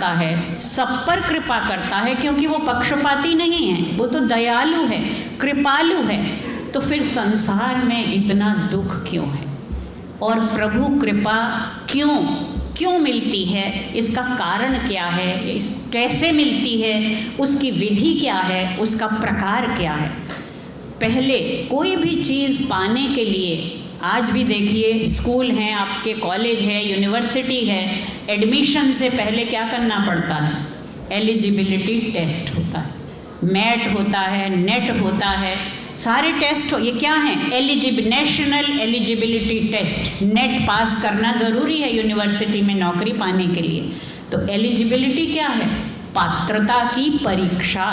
है, सब पर कृपा करता है, क्योंकि वो पक्षपाती नहीं है, वो तो दयालु है, कृपालु है। तो फिर संसार में इतना दुख क्यों है? और प्रभु कृपा क्यों मिलती है? इसका कारण क्या है? कैसे मिलती है? उसकी विधि क्या है? उसका प्रकार क्या है? पहले कोई भी चीज़ पाने के लिए, आज भी देखिए स्कूल हैं आपके, कॉलेज है, यूनिवर्सिटी है, एडमिशन से पहले क्या करना पड़ता है? एलिजिबिलिटी टेस्ट होता है, मैट होता है, नेट होता है, सारे टेस्ट ये क्या हैं? National eligibility test. NET pass करना ज़रूरी है यूनिवर्सिटी में नौकरी पाने के लिए। तो एलिजिबिलिटी क्या है? पात्रता की परीक्षा।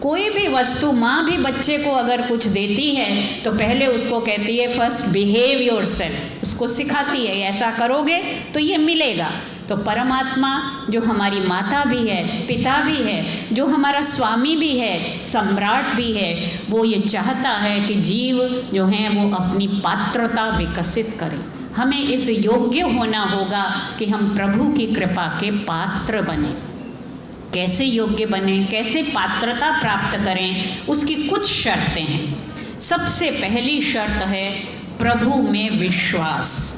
कोई भी वस्तु, माँ भी बच्चे को अगर कुछ देती है तो पहले उसको कहती है फर्स्ट बिहेव योरसेल्फ, उसको सिखाती है ऐसा करोगे तो ये मिलेगा। तो परमात्मा जो हमारी माता भी है, पिता भी है, जो हमारा स्वामी भी है, सम्राट भी है, वो ये चाहता है कि जीव जो हैं वो अपनी पात्रता विकसित करें। हमें इस योग्य होना होगा कि हम प्रभु की कृपा के पात्र बने। कैसे योग्य बने, कैसे पात्रता प्राप्त करें, उसकी कुछ शर्तें हैं। सबसे पहली शर्त है प्रभु में विश्वास।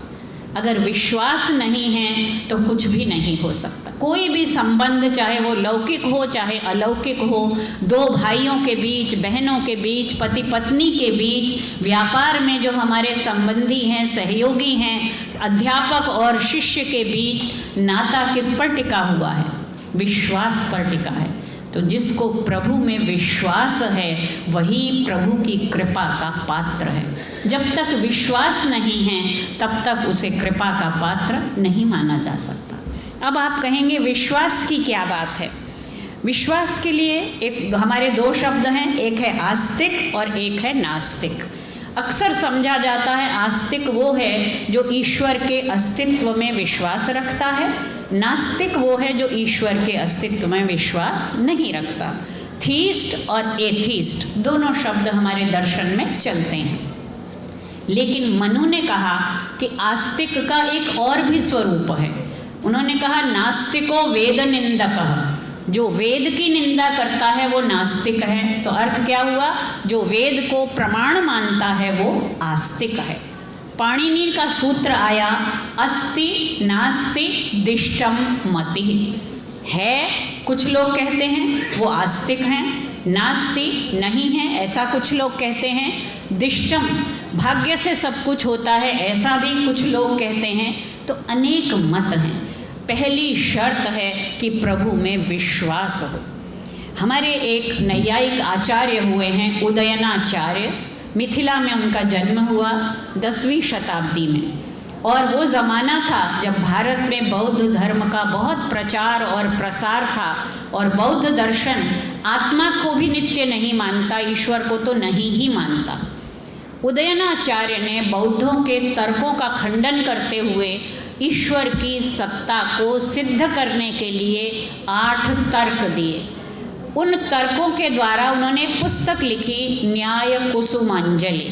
अगर विश्वास नहीं है तो कुछ भी नहीं हो सकता। कोई भी संबंध, चाहे वो लौकिक हो चाहे अलौकिक हो, दो भाइयों के बीच, बहनों के बीच, पति पत्नी के बीच, व्यापार में जो हमारे संबंधी हैं, सहयोगी हैं, अध्यापक और शिष्य के बीच नाता किस पर टिका हुआ है? विश्वास पर टिका है। तो जिसको प्रभु में विश्वास है वही प्रभु की कृपा का पात्र है। जब तक विश्वास नहीं है तब तक उसे कृपा का पात्र नहीं माना जा सकता। अब आप कहेंगे विश्वास की क्या बात है? विश्वास के लिए एक हमारे दो शब्द हैं, एक है आस्तिक और एक है नास्तिक। अक्सर समझा जाता है आस्तिक वो है जो ईश्वर के अस्तित्व में विश्वास रखता है, नास्तिक वो है जो ईश्वर के अस्तित्व में विश्वास नहीं रखता। थीस्ट और एथीस्ट दोनों शब्द हमारे दर्शन में चलते हैं। लेकिन मनु ने कहा कि आस्तिक का एक और भी स्वरूप है। उन्होंने कहा नास्तिको वेद निंदकः, जो वेद की निंदा करता है वो नास्तिक है। तो अर्थ क्या हुआ? जो वेद को प्रमाण मानता है वो आस्तिक है। पाणिनि का सूत्र आया, अस्ति नास्ति दिष्टम मति। है कुछ लोग कहते हैं वो आस्तिक हैं, नास्ति नहीं है ऐसा कुछ लोग कहते हैं, दिष्टम भाग्य से सब कुछ होता है ऐसा भी कुछ लोग कहते हैं। तो अनेक मत हैं। पहली शर्त है कि प्रभु में विश्वास हो। हमारे एक नैयायिक आचार्य हुए हैं उदयनाचार्य, मिथिला में उनका जन्म हुआ 10वीं शताब्दी में। और वो ज़माना था जब भारत में बौद्ध धर्म का बहुत प्रचार और प्रसार था, और बौद्ध दर्शन आत्मा को भी नित्य नहीं मानता, ईश्वर को तो नहीं ही मानता। उदयनाचार्य ने बौद्धों के तर्कों का खंडन करते हुए ईश्वर की सत्ता को सिद्ध करने के लिए 8 तर्क दिए। उन तर्कों के द्वारा उन्होंने एक पुस्तक लिखी, न्याय कुसुमांजलि।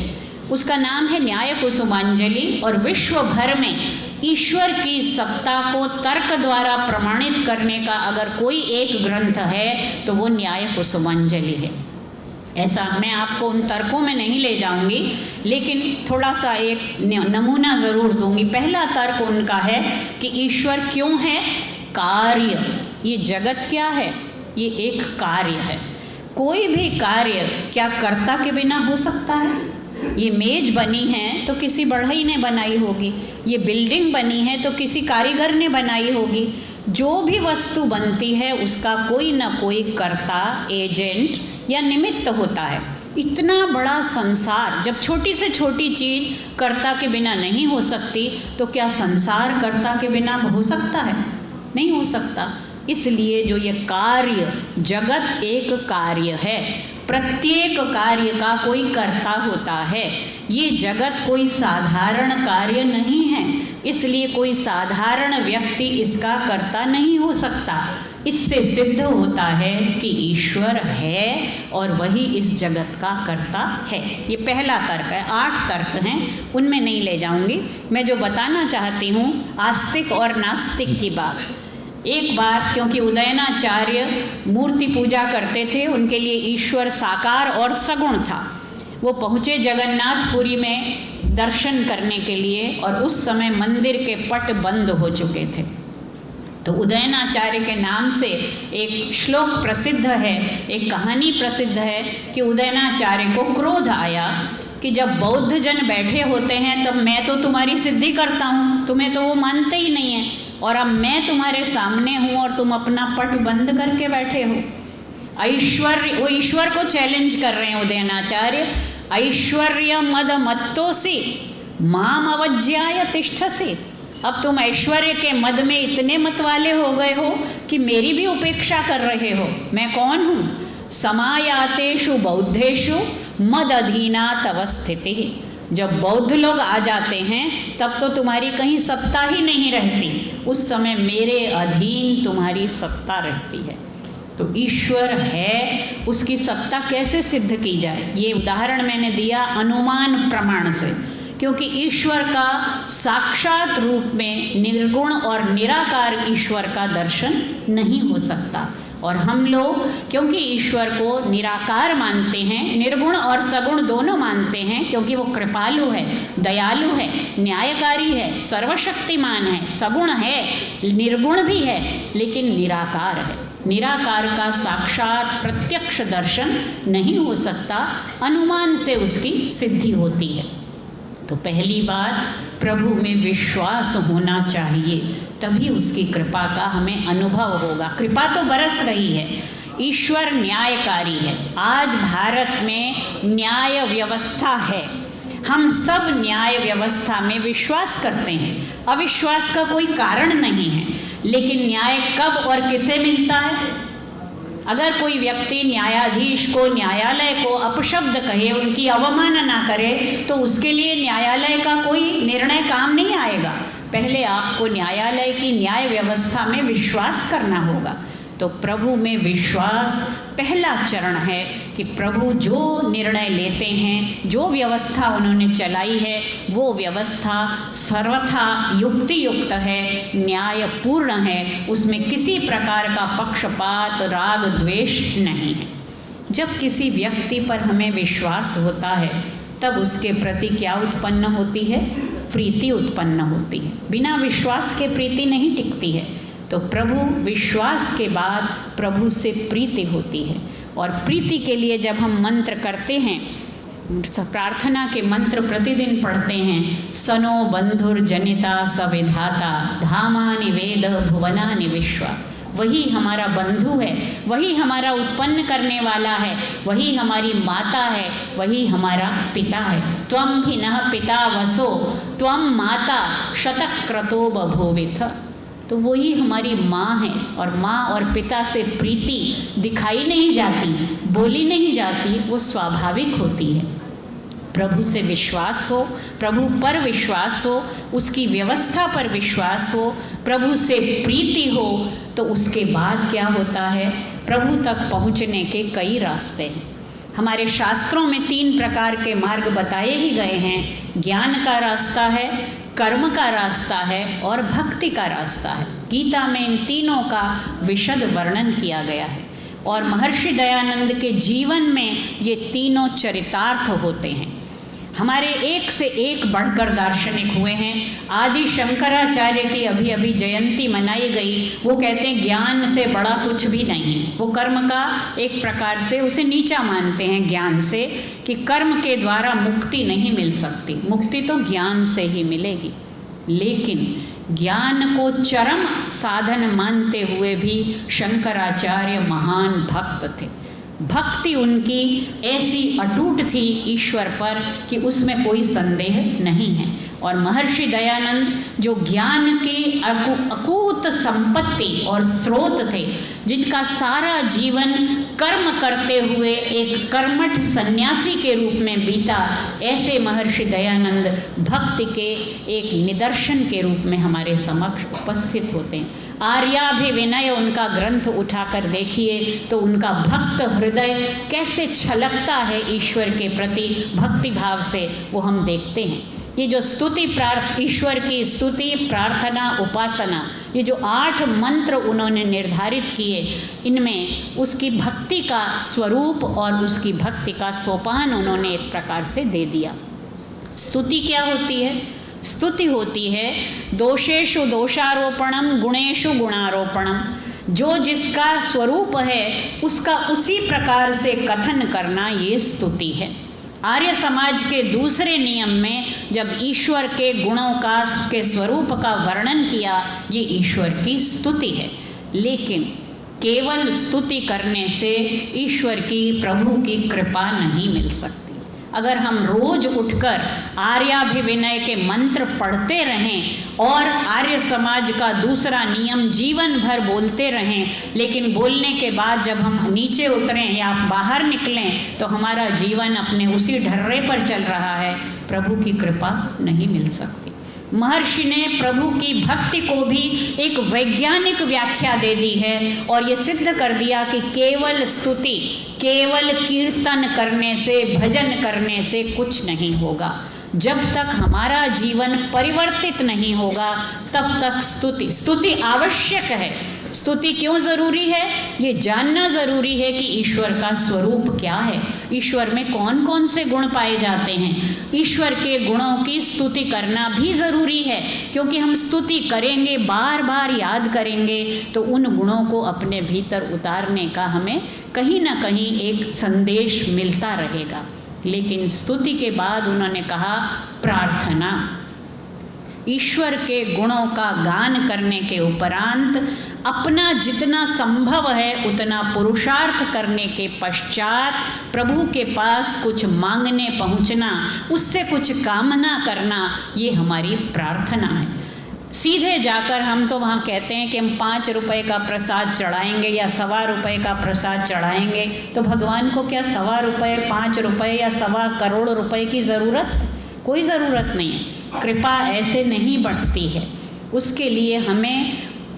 उसका नाम है न्याय कुसुमांजलि। और विश्व भर में ईश्वर की सत्ता को तर्क द्वारा प्रमाणित करने का अगर कोई एक ग्रंथ है तो वो न्याय कुसुमांजलि है। ऐसा मैं आपको उन तर्कों में नहीं ले जाऊंगी, लेकिन थोड़ा सा एक नमूना ज़रूर दूंगी। पहला तर्क उनका है कि ईश्वर क्यों है? कार्य। ये जगत क्या है? ये एक कार्य है। कोई भी कार्य क्या कर्ता के बिना हो सकता है? ये मेज बनी है तो किसी बढ़ई ने बनाई होगी, ये बिल्डिंग बनी है तो किसी कारीगर ने बनाई होगी। जो भी वस्तु बनती है उसका कोई ना कोई कर्ता, एजेंट या निमित्त होता है। इतना बड़ा संसार, जब छोटी से छोटी चीज़ कर्ता के बिना नहीं हो सकती तो क्या संसार कर्ता के बिना हो सकता है? नहीं हो सकता। इसलिए जो ये कार्य, जगत एक कार्य है, प्रत्येक कार्य का कोई कर्ता होता है। ये जगत कोई साधारण कार्य नहीं है, इसलिए कोई साधारण व्यक्ति इसका कर्ता नहीं हो सकता। इससे सिद्ध होता है कि ईश्वर है और वही इस जगत का कर्ता है। ये पहला तर्क है। 8 तर्क हैं, उनमें नहीं ले जाऊंगी। मैं जो बताना चाहती हूँ आस्तिक और नास्तिक की बात। एक बार, क्योंकि उदयनाचार्य मूर्ति पूजा करते थे, उनके लिए ईश्वर साकार और सगुण था, वो पहुँचे जगन्नाथपुरी में दर्शन करने के लिए और उस समय मंदिर के पट बंद हो चुके थे। तो उदयनाचार्य के नाम से एक श्लोक प्रसिद्ध है, एक कहानी प्रसिद्ध है कि उदयनाचार्य को क्रोध आया कि जब बौद्ध जन बैठे होते हैं तब मैं तो तुम्हारी सिद्धि करता हूँ, तुम्हें तो वो मानते ही नहीं है, और अब मैं तुम्हारे सामने हूँ और तुम अपना पट बंद करके बैठे हो। ऐश्वर्य, वो ईश्वर को चैलेंज कर रहे हैं उदयनाचार्य, ऐश्वर्य मद मत्तोसी माम अवज्ञाय तिष्ठसि। अब तुम ऐश्वर्य के मद में इतने मत वाले हो गए हो कि मेरी भी उपेक्षा कर रहे हो। मैं कौन हूँ? समायातेषु बौद्धेषु मद अधीना तव स्थिति। जब बौद्ध लोग आ जाते हैं तब तो तुम्हारी कहीं सत्ता ही नहीं रहती, उस समय मेरे अधीन तुम्हारी सत्ता रहती है। तो ईश्वर है, उसकी सत्ता कैसे सिद्ध की जाए? ये उदाहरण मैंने दिया अनुमान प्रमाण से, क्योंकि ईश्वर का साक्षात रूप में निर्गुण और निराकार ईश्वर का दर्शन नहीं हो सकता। और हम लोग क्योंकि ईश्वर को निराकार मानते हैं, निर्गुण और सगुण दोनों मानते हैं, क्योंकि वो कृपालु है, दयालु है, न्यायकारी है, सर्वशक्तिमान है, सगुण है, निर्गुण भी है, लेकिन निराकार है। निराकार का साक्षात प्रत्यक्ष दर्शन नहीं हो सकता, अनुमान से उसकी सिद्धि होती है। तो पहली बात, प्रभु में विश्वास होना चाहिए, तभी उसकी कृपा का हमें अनुभव होगा। कृपा तो बरस रही है, ईश्वर न्यायकारी है। आज भारत में न्याय व्यवस्था है, हम सब न्याय व्यवस्था में विश्वास करते हैं, अविश्वास का कोई कारण नहीं है। लेकिन न्याय कब और किसे मिलता है? अगर कोई व्यक्ति न्यायाधीश को, न्यायालय को अपशब्द कहे, उनकी अवमानना करे, तो उसके लिए न्यायालय का कोई निर्णय काम नहीं आएगा। पहले आपको न्यायालय की न्याय व्यवस्था में विश्वास करना होगा। तो प्रभु में विश्वास पहला चरण है कि प्रभु जो निर्णय लेते हैं, जो व्यवस्था उन्होंने चलाई है, वो व्यवस्था सर्वथा युक्ति युक्त है, न्यायपूर्ण है, उसमें किसी प्रकार का पक्षपात, राग, द्वेष नहीं है। जब किसी व्यक्ति पर हमें विश्वास होता है तब उसके प्रति क्या उत्पन्न होती है? प्रीति उत्पन्न होती है। बिना विश्वास के प्रीति नहीं टिकती है। तो प्रभु विश्वास के बाद प्रभु से प्रीति होती है। और प्रीति के लिए जब हम मंत्र करते हैं, प्रार्थना के मंत्र प्रतिदिन पढ़ते हैं, सनो बंधुर जनिता सविधाता धामानि वेद भुवनानि विश्वा। वही हमारा बंधु है, वही हमारा उत्पन्न करने वाला है, वही हमारी माता है, वही हमारा पिता है। त्वं भी नः पिता वसो त्वं माता शतक्रतो बभूविथ। तो वही हमारी माँ है, और माँ और पिता से प्रीति दिखाई नहीं जाती, बोली नहीं जाती, वो स्वाभाविक होती है। प्रभु से विश्वास हो, प्रभु पर विश्वास हो, उसकी व्यवस्था पर विश्वास हो, प्रभु से प्रीति हो, तो उसके बाद क्या होता है? प्रभु तक पहुँचने के कई रास्ते हैं। हमारे शास्त्रों में 3 प्रकार के मार्ग बताए ही गए हैं। ज्ञान का रास्ता है, कर्म का रास्ता है और भक्ति का रास्ता है। गीता में इन तीनों का विशद वर्णन किया गया है। और महर्षि दयानंद के जीवन में ये तीनों चरितार्थ होते हैं। हमारे एक से एक बढ़कर दार्शनिक हुए हैं। आदि शंकराचार्य की अभी अभी जयंती मनाई गई। वो कहते हैं ज्ञान से बड़ा कुछ भी नहीं। वो कर्म का एक प्रकार से उसे नीचा मानते हैं ज्ञान से, कि कर्म के द्वारा मुक्ति नहीं मिल सकती, मुक्ति तो ज्ञान से ही मिलेगी। लेकिन ज्ञान को चरम साधन मानते हुए भी शंकराचार्य महान भक्त थे। भक्ति उनकी ऐसी अटूट थी ईश्वर पर कि उसमें कोई संदेह नहीं है। और महर्षि दयानंद जो ज्ञान की अकूत संपत्ति और स्रोत थे, जिनका सारा जीवन कर्म करते हुए एक कर्मठ सन्यासी के रूप में बीता, ऐसे महर्षि दयानंद भक्ति के एक निदर्शन के रूप में हमारे समक्ष उपस्थित होते हैं। आर्याभिविनय उनका ग्रंथ उठाकर देखिए तो उनका भक्त हृदय कैसे छलकता है ईश्वर के प्रति भक्ति भाव से, वो हम देखते हैं। ये जो स्तुति ईश्वर की स्तुति, प्रार्थना, उपासना, ये जो 8 मंत्र उन्होंने निर्धारित किए, इनमें उसकी भक्ति का स्वरूप और उसकी भक्ति का सोपान उन्होंने एक प्रकार से दे दिया। स्तुति क्या होती है? स्तुति होती है दोषेषु दोषारोपणम गुणेषु गुणारोपणम। जो जिसका स्वरूप है उसका उसी प्रकार से कथन करना, ये स्तुति है। आर्य समाज के दूसरे नियम में जब ईश्वर के गुणों का, के स्वरूप का वर्णन किया, ये ईश्वर की स्तुति है। लेकिन केवल स्तुति करने से ईश्वर की, प्रभु की कृपा नहीं मिल सकती। अगर हम रोज उठकर आर्याभिविनय के मंत्र पढ़ते रहें और आर्य समाज का दूसरा नियम जीवन भर बोलते रहें, लेकिन बोलने के बाद जब हम नीचे उतरें या बाहर निकलें तो हमारा जीवन अपने उसी ढर्रे पर चल रहा है, प्रभु की कृपा नहीं मिल सकती। महर्षि ने प्रभु की भक्ति को भी एक वैज्ञानिक व्याख्या दे दी है और ये सिद्ध कर दिया कि केवल स्तुति, केवल कीर्तन करने से, भजन करने से कुछ नहीं होगा। जब तक हमारा जीवन परिवर्तित नहीं होगा तब तक स्तुति आवश्यक है। स्तुति क्यों ज़रूरी है? ये जानना ज़रूरी है कि ईश्वर का स्वरूप क्या है, ईश्वर में कौन कौन से गुण पाए जाते हैं। ईश्वर के गुणों की स्तुति करना भी ज़रूरी है, क्योंकि हम स्तुति करेंगे, बार बार याद करेंगे, तो उन गुणों को अपने भीतर उतारने का हमें कहीं ना कहीं एक संदेश मिलता रहेगा। लेकिन स्तुति के बाद उन्होंने कहा प्रार्थना। ईश्वर के गुणों का गान करने के उपरांत अपना जितना संभव है उतना पुरुषार्थ करने के पश्चात प्रभु के पास कुछ मांगने पहुंचना, उससे कुछ कामना करना, ये हमारी प्रार्थना है। सीधे जाकर हम तो वहाँ कहते हैं कि हम 5 रुपए का प्रसाद चढ़ाएंगे या 1.25 रुपए का प्रसाद चढ़ाएंगे, तो भगवान को क्या 1.25 रुपए, 5 रुपए या 1.25 करोड़ रुपए की ज़रूरत है? कोई ज़रूरत नहीं है। कृपा ऐसे नहीं बढ़ती है। उसके लिए हमें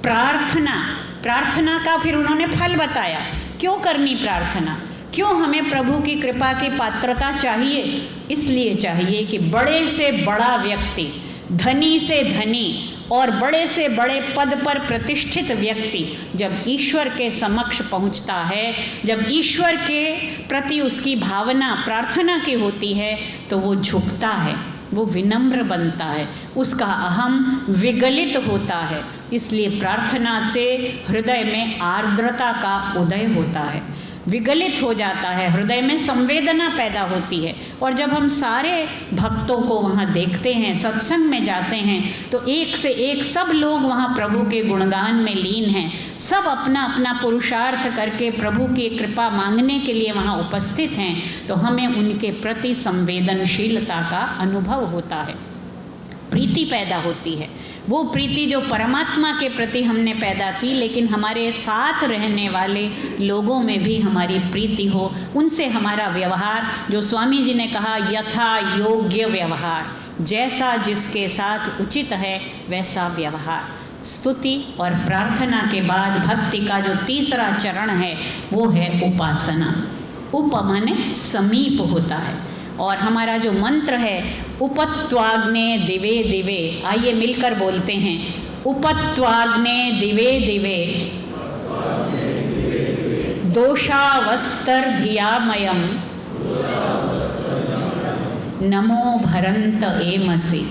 प्रार्थना का फिर उन्होंने फल बताया। क्यों करनी प्रार्थना? क्यों हमें प्रभु की कृपा की पात्रता चाहिए? इसलिए चाहिए कि बड़े से बड़ा व्यक्ति, धनी से धनी और बड़े से बड़े पद पर प्रतिष्ठित व्यक्ति जब ईश्वर के समक्ष पहुंचता है, जब ईश्वर के प्रति उसकी भावना प्रार्थना की होती है, तो वो झुकता है, वो विनम्र बनता है, उसका अहम विगलित होता है। इसलिए प्रार्थना से हृदय में आर्द्रता का उदय होता है, विगलित हो जाता है, हृदय में संवेदना पैदा होती है। और जब हम सारे भक्तों को वहाँ देखते हैं, सत्संग में जाते हैं, तो एक से एक सब लोग वहाँ प्रभु के गुणगान में लीन हैं, सब अपना अपना पुरुषार्थ करके प्रभु की कृपा मांगने के लिए वहाँ उपस्थित हैं, तो हमें उनके प्रति संवेदनशीलता का अनुभव होता है, प्रीति पैदा होती है। वो प्रीति जो परमात्मा के प्रति हमने पैदा की, लेकिन हमारे साथ रहने वाले लोगों में भी हमारी प्रीति हो, उनसे हमारा व्यवहार, जो स्वामी जी ने कहा यथा योग्य व्यवहार, जैसा जिसके साथ उचित है वैसा व्यवहार। स्तुति और प्रार्थना के बाद भक्ति का जो तीसरा चरण है वो है उपासना। उप माने समीप होता है। और हमारा जो मंत्र है उपत्वाग्ने दिवे दिवे, आइए मिलकर बोलते हैं, उपत्वाग्ने दिवे दिवे दोषावस्तर धियामयम नमो भरंत एमसि।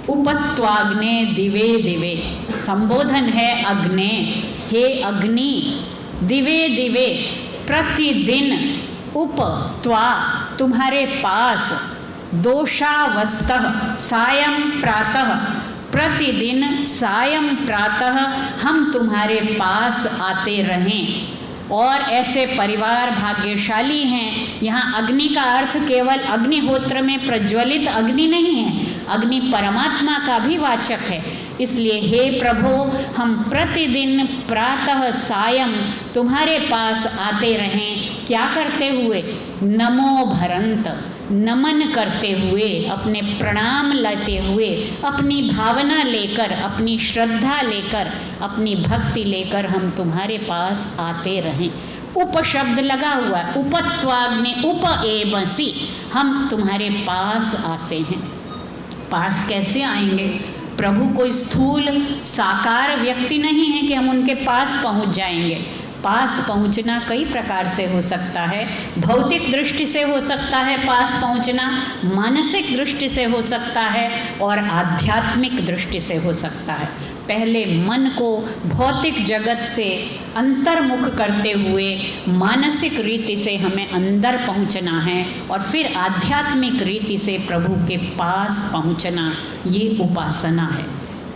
उपत्वाग्ने दिवे दिवे, संबोधन है अग्ने, हे अग्नि, दिवे दिवे, प्रतिदिन, उप त्वा, तुम्हारे पास, दोषावस्तः, सायं प्रातः, प्रतिदिन सायं प्रातः हम तुम्हारे पास आते रहें। और ऐसे परिवार भाग्यशाली हैं। यहाँ अग्नि का अर्थ केवल अग्निहोत्र में प्रज्वलित अग्नि नहीं है, अग्नि परमात्मा का भी वाचक है। इसलिए हे प्रभु, हम प्रतिदिन प्रातः सायं तुम्हारे पास आते रहें। क्या करते हुए? नमो भरंत, नमन करते हुए, अपने प्रणाम लेते हुए, अपनी भावना लेकर, अपनी श्रद्धा लेकर, अपनी भक्ति लेकर हम तुम्हारे पास आते रहें। उप शब्द लगा हुआ, उपत्वाग्ने उप एवसि, हम तुम्हारे पास आते हैं। पास कैसे आएंगे? प्रभु कोई स्थूल साकार व्यक्ति नहीं है कि हम उनके पास पहुंच जाएंगे। पास पहुंचना कई प्रकार से हो सकता है। भौतिक दृष्टि से हो सकता है पास पहुंचना, मानसिक दृष्टि से हो सकता है और आध्यात्मिक दृष्टि से हो सकता है। पहले मन को भौतिक जगत से अंतर्मुख करते हुए मानसिक रीति से हमें अंदर पहुंचना है और फिर आध्यात्मिक रीति से प्रभु के पास पहुंचना, ये उपासना है।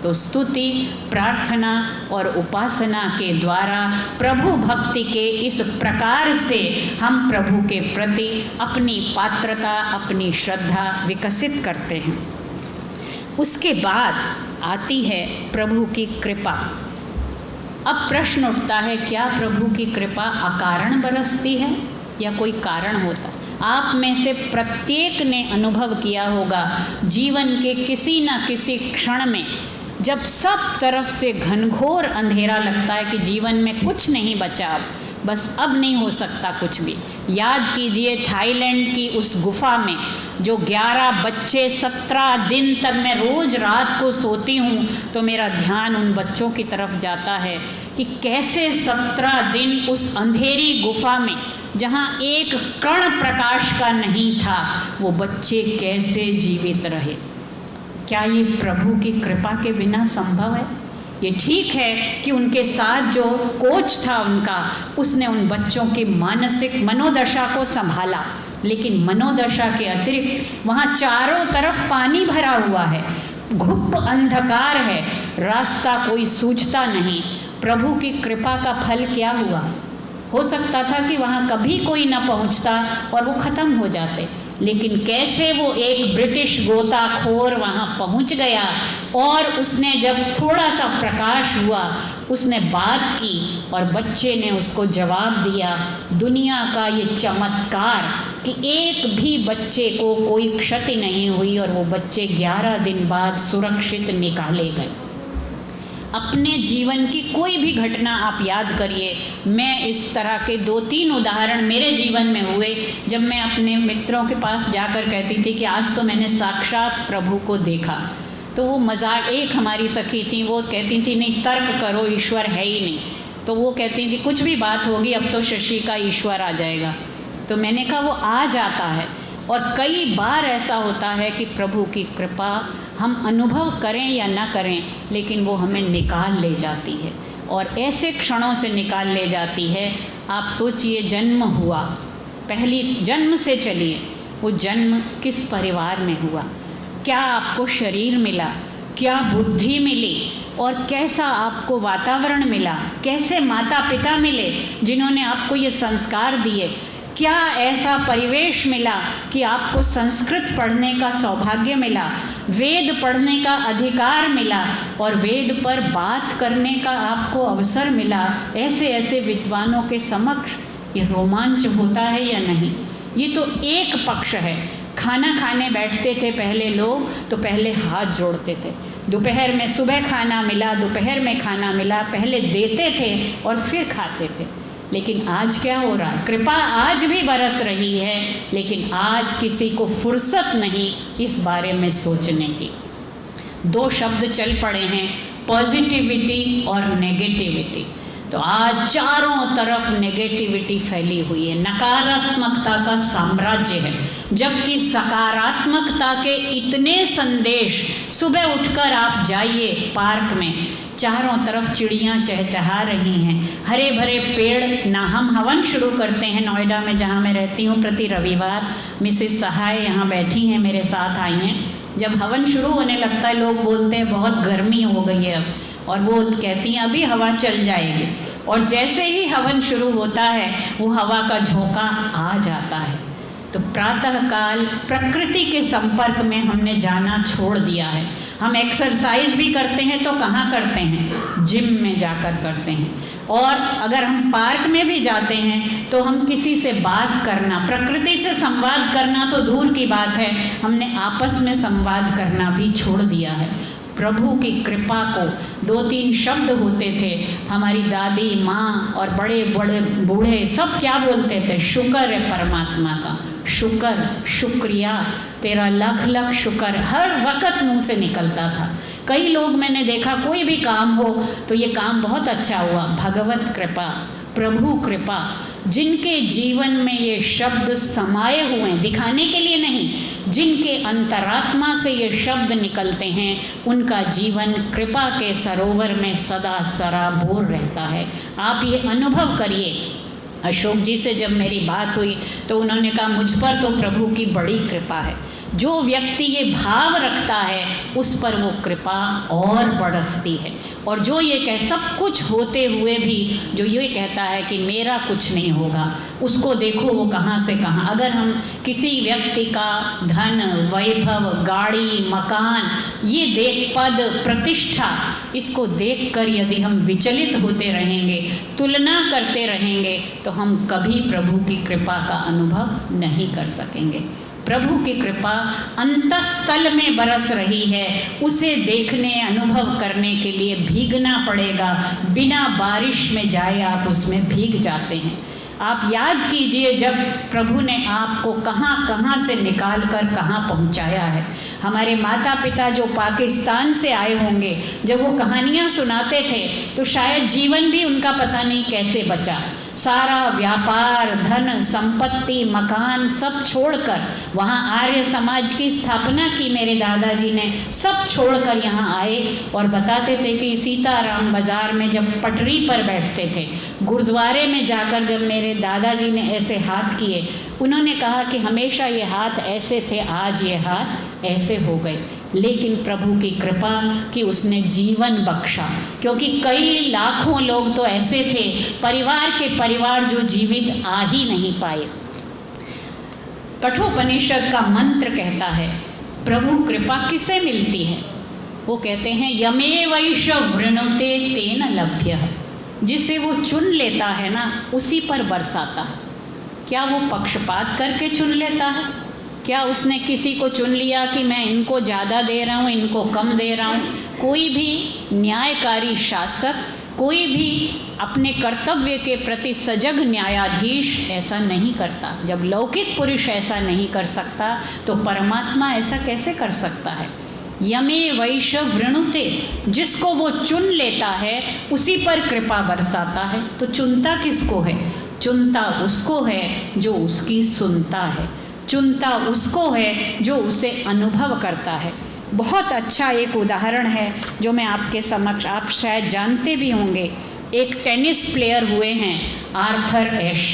तो स्तुति, प्रार्थना और उपासना के द्वारा प्रभु भक्ति के इस प्रकार से हम प्रभु के प्रति अपनी पात्रता, अपनी श्रद्धा विकसित करते हैं। उसके बाद आती है प्रभु की कृपा। अब प्रश्न उठता है, क्या प्रभु की कृपा अकारण बरसती है या कोई कारण होता है? आप में से प्रत्येक ने अनुभव किया होगा जीवन के किसी न किसी क्षण में, जब सब तरफ से घनघोर अंधेरा लगता है कि जीवन में कुछ नहीं बचा, बस अब नहीं हो सकता कुछ भी। याद कीजिए थाईलैंड की उस गुफा में जो 11 बच्चे 17 दिन तक, मैं रोज़ रात को सोती हूँ तो मेरा ध्यान उन बच्चों की तरफ जाता है कि कैसे 17 दिन उस अंधेरी गुफा में, जहाँ एक कण प्रकाश का नहीं था, वो बच्चे कैसे जीवित रहे। क्या ये प्रभु की कृपा के बिना संभव है? ये ठीक है कि उनके साथ जो कोच था उनका, उसने उन बच्चों की मानसिक मनोदशा को संभाला, लेकिन मनोदशा के अतिरिक्त वहाँ चारों तरफ पानी भरा हुआ है, घुप अंधकार है, रास्ता कोई सूझता नहीं। प्रभु की कृपा का फल क्या हुआ? हो सकता था कि वहाँ कभी कोई न पहुँचता और वो ख़त्म हो जाते, लेकिन कैसे वो एक ब्रिटिश गोताखोर वहाँ पहुँच गया और उसने जब थोड़ा सा प्रकाश हुआ, उसने बात की और बच्चे ने उसको जवाब दिया। दुनिया का ये चमत्कार कि एक भी बच्चे को कोई क्षति नहीं हुई और वो बच्चे 11 दिन बाद सुरक्षित निकाले गए। अपने जीवन की कोई भी घटना आप याद करिए। मैं इस तरह के 2-3 उदाहरण मेरे जीवन में हुए, जब मैं अपने मित्रों के पास जाकर कहती थी कि आज तो मैंने साक्षात प्रभु को देखा, तो वो मजाक, एक हमारी सखी थी, वो कहती थी नहीं तर्क करो, ईश्वर है ही नहीं। तो वो कहती थी कुछ भी बात होगी अब तो शशि का ईश्वर आ जाएगा। तो मैंने कहा वो आ जाता है, और कई बार ऐसा होता है कि प्रभु की कृपा हम अनुभव करें या ना करें, लेकिन वो हमें निकाल ले जाती है और ऐसे क्षणों से निकाल ले जाती है। आप सोचिए, जन्म हुआ, पहली जन्म से चलिए, वो जन्म किस परिवार में हुआ, क्या आपको शरीर मिला, क्या बुद्धि मिली और कैसा आपको वातावरण मिला, कैसे माता पिता मिले जिन्होंने आपको ये संस्कार दिए, क्या ऐसा परिवेश मिला कि आपको संस्कृत पढ़ने का सौभाग्य मिला, वेद पढ़ने का अधिकार मिला और वेद पर बात करने का आपको अवसर मिला। ऐसे ऐसे विद्वानों के समक्ष ये रोमांच होता है या नहीं? ये तो एक पक्ष है। खाना खाने बैठते थे पहले लोग, तो पहले हाथ जोड़ते थे। दोपहर में, सुबह खाना मिला, दोपहर में खाना मिला, पहले देते थे और फिर खाते थे। लेकिन आज क्या हो रहा है? कृपा आज भी बरस रही है, लेकिन आज किसी को फुर्सत नहीं इस बारे में सोचने की। 2 शब्द चल पड़े हैं, पॉजिटिविटी और नेगेटिविटी। तो आज चारों तरफ नेगेटिविटी फैली हुई है, नकारात्मकता का साम्राज्य है, जबकि सकारात्मकता के इतने संदेश। सुबह उठकर आप जाइए पार्क में, चारों तरफ चिड़ियाँ चहचहा रही हैं, हरे भरे पेड़ ना। हम हवन शुरू करते हैं नोएडा में जहाँ मैं रहती हूँ, प्रति रविवार मिसेस सहाय यहाँ बैठी हैं मेरे साथ आई हैं। जब हवन शुरू होने लगता है लोग बोलते हैं बहुत गर्मी हो गई है अब, और वो कहती हैं अभी हवा चल जाएगी, और जैसे ही हवन शुरू होता है वो हवा का झोंका आ जाता है। तो प्रातःकाल प्रकृति के संपर्क में हमने जाना छोड़ दिया है। हम एक्सरसाइज भी करते हैं तो कहाँ करते हैं? जिम में जाकर करते हैं। और अगर हम पार्क में भी जाते हैं तो हम किसी से बात करना, प्रकृति से संवाद करना तो दूर की बात है, हमने आपस में संवाद करना भी छोड़ दिया है। प्रभु की कृपा को 2-3 शब्द होते थे। हमारी दादी, माँ और बड़े बड़े बूढ़े सब क्या बोलते थे? शुक्र है परमात्मा का, शुक्र, शुक्रिया, तेरा लख लख शुक्र, हर वक्त मुंह से निकलता था। कई लोग मैंने देखा कोई भी काम हो तो ये काम बहुत अच्छा हुआ, भगवत कृपा, प्रभु कृपा। जिनके जीवन में ये शब्द समाये हुए हैं, दिखाने के लिए नहीं, जिनके अंतरात्मा से ये शब्द निकलते हैं, उनका जीवन कृपा के सरोवर में सदा सराबोर रहता है। आप ये अनुभव करिए। अशोक जी से जब मेरी बात हुई तो उन्होंने कहा मुझ पर तो प्रभु की बड़ी कृपा है। जो व्यक्ति ये भाव रखता है उस पर वो कृपा और बरसती है। और जो ये कह सब कुछ होते हुए भी जो ये कहता है कि मेरा कुछ नहीं होगा, उसको देखो वो कहाँ से कहाँ। अगर हम किसी व्यक्ति का धन, वैभव, गाड़ी, मकान, ये देख पद, प्रतिष्ठा, इसको देखकर यदि हम विचलित होते रहेंगे, तुलना करते रहेंगे, तो हम कभी प्रभु की कृपा का अनुभव नहीं कर सकेंगे। प्रभु की कृपा अंतस्तल में बरस रही है, उसे देखने, अनुभव करने के लिए भीगना पड़ेगा। बिना बारिश में जाए आप उसमें भीग जाते हैं। आप याद कीजिए जब प्रभु ने आपको कहाँ कहाँ से निकाल कर कहाँ पहुँचाया है। हमारे माता पिता जो पाकिस्तान से आए होंगे, जब वो कहानियाँ सुनाते थे तो शायद जीवन भी उनका पता नहीं कैसे बचा। सारा व्यापार, धन, संपत्ति, मकान सब छोड़कर वहाँ आर्य समाज की स्थापना की मेरे दादाजी ने। सब छोड़कर यहाँ आए और बताते थे कि सीताराम बाज़ार में जब पटरी पर बैठते थे, गुरुद्वारे में जाकर जब मेरे दादाजी ने ऐसे हाथ किए, उन्होंने कहा कि हमेशा ये हाथ ऐसे थे, आज ये हाथ ऐसे हो गए। लेकिन प्रभु की कृपा कि उसने जीवन बख्शा, क्योंकि कई लाखों लोग तो ऐसे थे, परिवार के परिवार जो जीवित आ ही नहीं पाए। कठोपनिषद का मंत्र कहता है प्रभु कृपा किसे मिलती है? वो कहते हैं यमेवैष वृणुते तेन लभ्यः। जिसे वो चुन लेता है ना, उसी पर बरसाता है। क्या वो पक्षपात करके चुन लेता है? क्या उसने किसी को चुन लिया कि मैं इनको ज़्यादा दे रहा हूँ, इनको कम दे रहा हूँ? कोई भी न्यायकारी शासक, कोई भी अपने कर्तव्य के प्रति सजग न्यायाधीश ऐसा नहीं करता। जब लौकिक पुरुष ऐसा नहीं कर सकता तो परमात्मा ऐसा कैसे कर सकता है? यमे वैश वृणुते, जिसको वो चुन लेता है उसी पर कृपा बरसाता है। तो चुनता किसको है? चुनता उसको है जो उसकी सुनता है, चुनता उसको है जो उसे अनुभव करता है। बहुत अच्छा एक उदाहरण है जो मैं आपके समक्ष, आप शायद जानते भी होंगे। एक टेनिस प्लेयर हुए हैं आर्थर एश,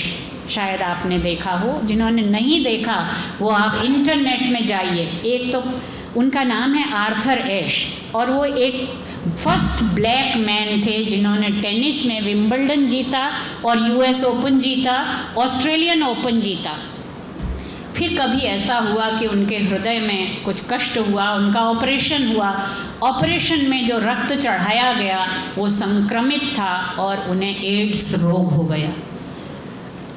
शायद आपने देखा हो। जिन्होंने नहीं देखा वो आप इंटरनेट में जाइए। एक तो उनका नाम है आर्थर एश और वो एक फर्स्ट ब्लैक मैन थे जिन्होंने टेनिस में विंबलडन जीता और यूएस ओपन जीता, ऑस्ट्रेलियन ओपन जीता। फिर कभी ऐसा हुआ कि उनके हृदय में कुछ कष्ट हुआ, उनका ऑपरेशन हुआ। ऑपरेशन में जो रक्त चढ़ाया गया वो संक्रमित था और उन्हें एड्स रोग हो गया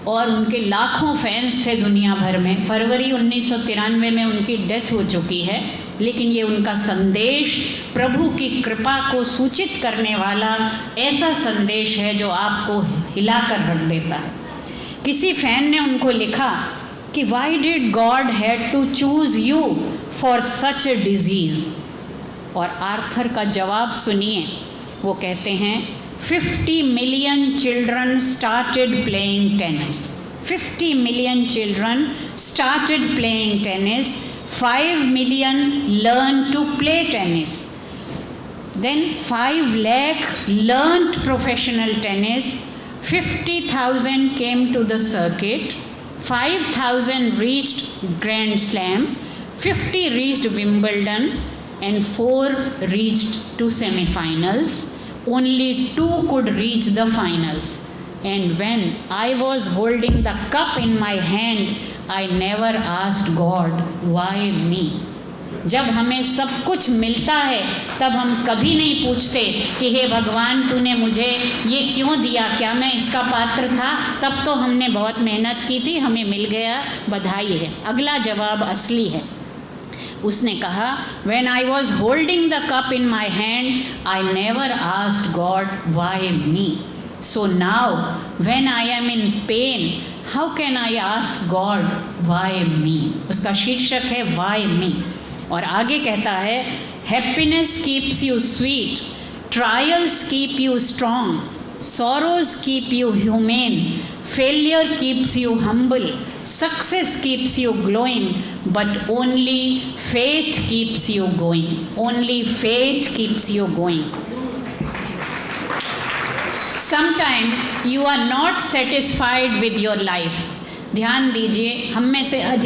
और उनके लाखों फैंस थे दुनिया भर में। फरवरी 1993 में उनकी डेथ हो चुकी है, लेकिन ये उनका संदेश प्रभु की कृपा को सूचित करने वाला ऐसा संदेश है जो आपको हिलाकर रख देता है। किसी फैन ने उनको लिखा कि why did God had to choose you for such a disease. और आर्थर का जवाब सुनिए। वो कहते हैं 50 million children started playing tennis. 50 million children started playing tennis. 5 million learned to play tennis. Then 5 lakh learned professional tennis. 50,000 came to the circuit. 5,000 reached Grand Slam. 50 reached Wimbledon and 4 reached to semi-finals. Only 2 could reach the finals. And when I was holding the cup in my hand, I never asked God, why me? जब हमें सब कुछ मिलता है तब हम कभी नहीं पूछते कि हे भगवान तूने मुझे ये क्यों दिया, क्या मैं इसका पात्र था? तब तो हमने बहुत मेहनत की थी, हमें मिल गया, बधाई है। अगला जवाब असली है। उसने कहा When I was holding the cup in my hand, I never asked God why me. So now when I am in pain, how can I ask God why me? उसका शीर्षक है Why me। और आगे कहता है Happiness keeps you sweet, trials keep you strong, sorrows keep you humane, failure keeps you humble, success keeps you glowing, but only faith keeps you going. Only faith keeps you going. Sometimes you are not satisfied with your life. ध्यान दीजिए, हम में से